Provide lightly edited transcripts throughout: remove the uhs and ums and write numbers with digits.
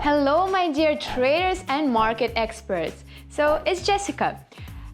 Hello, my dear traders and market experts. So, it's Jessica.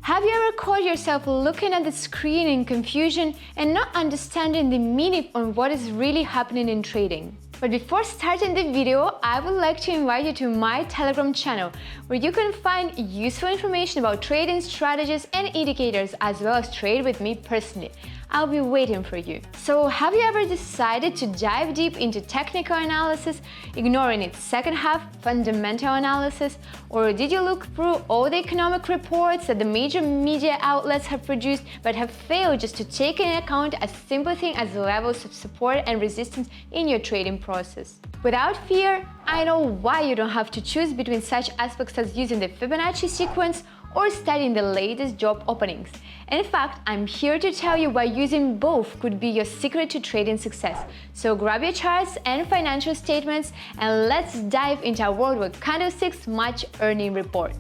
Have you ever caught yourself looking at the screen in confusion and not understanding the meaning on what is really happening in trading? But before starting the video, I would like to invite you to my Telegram channel, where you can find useful information about trading strategies and indicators, as well as trade with me personally. I'll be waiting for you. So, have you ever decided to dive deep into technical analysis, ignoring its second half, fundamental analysis? Or did you look through all the economic reports that the major media outlets have produced, but have failed just to take into account a simple thing as the levels of support and resistance in your trading process? Without fear, I know why you don't have to choose between such aspects as using the Fibonacci sequence or studying the latest job openings. In fact, I'm here to tell you why using both could be your secret to trading success. So grab your charts and financial statements and let's dive into a world where candlesticks match earning reports.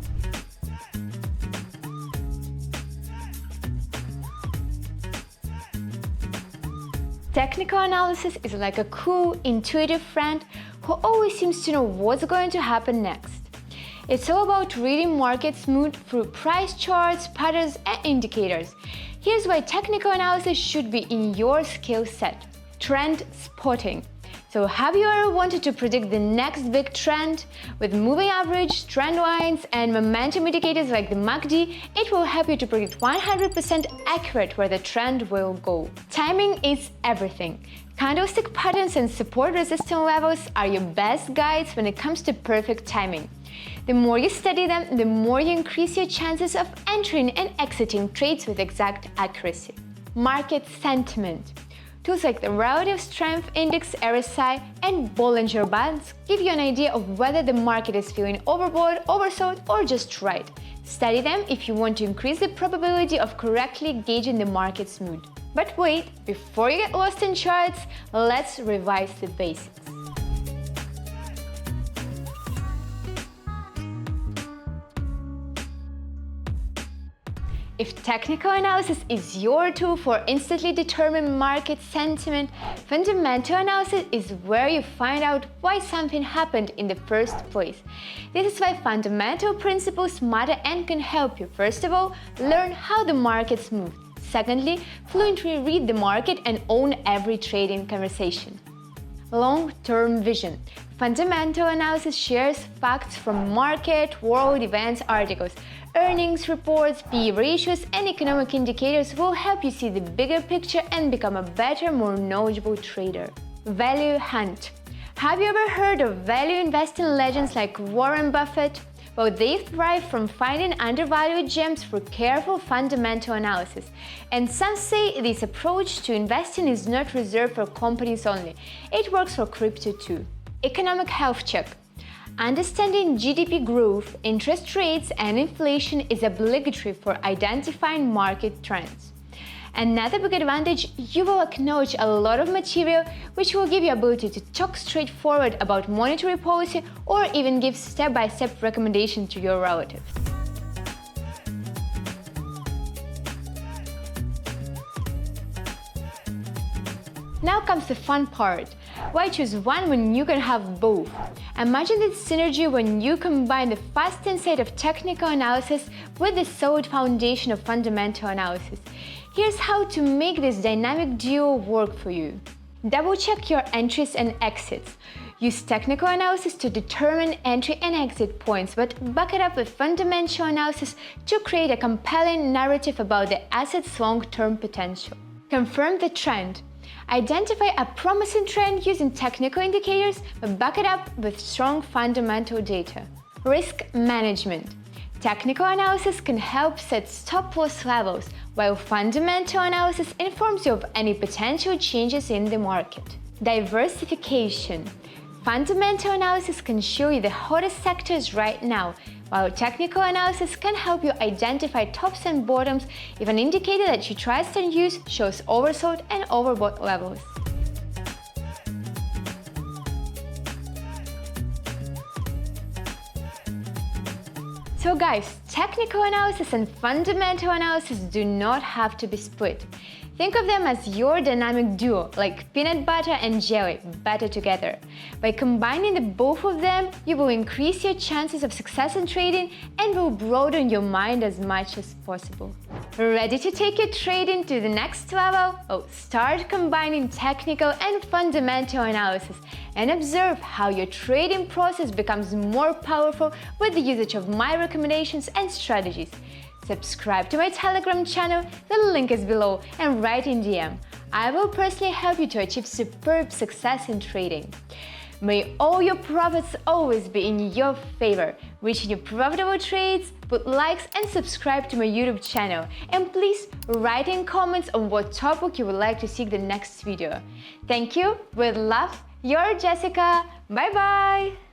Technical analysis is like a cool, intuitive friend who always seems to know what's going to happen next. It's all about reading markets move through price charts, patterns, and indicators. Here's why technical analysis should be in your skill set. Trend spotting. So have you ever wanted to predict the next big trend? With moving average, trend lines, and momentum indicators like the MACD, it will help you to predict 100% accurate where the trend will go. Timing is everything. Candlestick patterns and support resistance levels are your best guides when it comes to perfect timing. The more you study them, the more you increase your chances of entering and exiting trades with exact accuracy. Market sentiment. Tools like the Relative Strength Index RSI and Bollinger Bands give you an idea of whether the market is feeling overbought, oversold, or just right. Study them if you want to increase the probability of correctly gauging the market's mood. But wait, before you get lost in charts, let's revise the basics. If technical analysis is your tool for instantly determining market sentiment, fundamental analysis is where you find out why something happened in the first place. This is why fundamental principles matter and can help you, first of all, learn how the markets move. Secondly, fluently read the market and own every trading conversation. Long-term vision. Fundamental analysis shares facts from market, world events articles. Earnings reports, PE ratios, and economic indicators will help you see the bigger picture and become a better, more knowledgeable trader. Value hunt. Have you ever heard of value investing legends like Warren Buffett? Well, they thrive from finding undervalued gems through careful fundamental analysis. And some say this approach to investing is not reserved for companies only. It works for crypto too. Economic health check. Understanding GDP growth, interest rates, and inflation is obligatory for identifying market trends. Another big advantage, you will acknowledge a lot of material which will give you ability to talk straightforward about monetary policy or even give step-by-step recommendations to your relatives. Now comes the fun part. Why choose one when you can have both? Imagine the synergy when you combine the fast insight of technical analysis with the solid foundation of fundamental analysis. Here's how to make this dynamic duo work for you. Double-check your entries and exits. Use technical analysis to determine entry and exit points, but back it up with fundamental analysis to create a compelling narrative about the asset's long-term potential. Confirm the trend. Identify a promising trend using technical indicators, but back it up with strong fundamental data. Risk management. Technical analysis can help set stop-loss levels, while fundamental analysis informs you of any potential changes in the market. Diversification. Fundamental analysis can show you the hottest sectors right now, while technical analysis can help you identify tops and bottoms if an indicator that you trust and use shows oversold and overbought levels. So guys, technical analysis and fundamental analysis do not have to be split. Think of them as your dynamic duo, like peanut butter and jelly, better together. By combining the both of them, you will increase your chances of success in trading and will broaden your mind as much as possible. Ready to take your trading to the next level? Oh, start combining technical and fundamental analysis and observe how your trading process becomes more powerful with the usage of my recommendations and strategies. Subscribe to my Telegram channel, the link is below, and write in DM. I will personally help you to achieve superb success in trading. May all your profits always be in your favor. Reaching your profitable trades, put likes and subscribe to my YouTube channel. And please write in comments on what topic you would like to see the next video. Thank you, with love, your Jessica. Bye bye!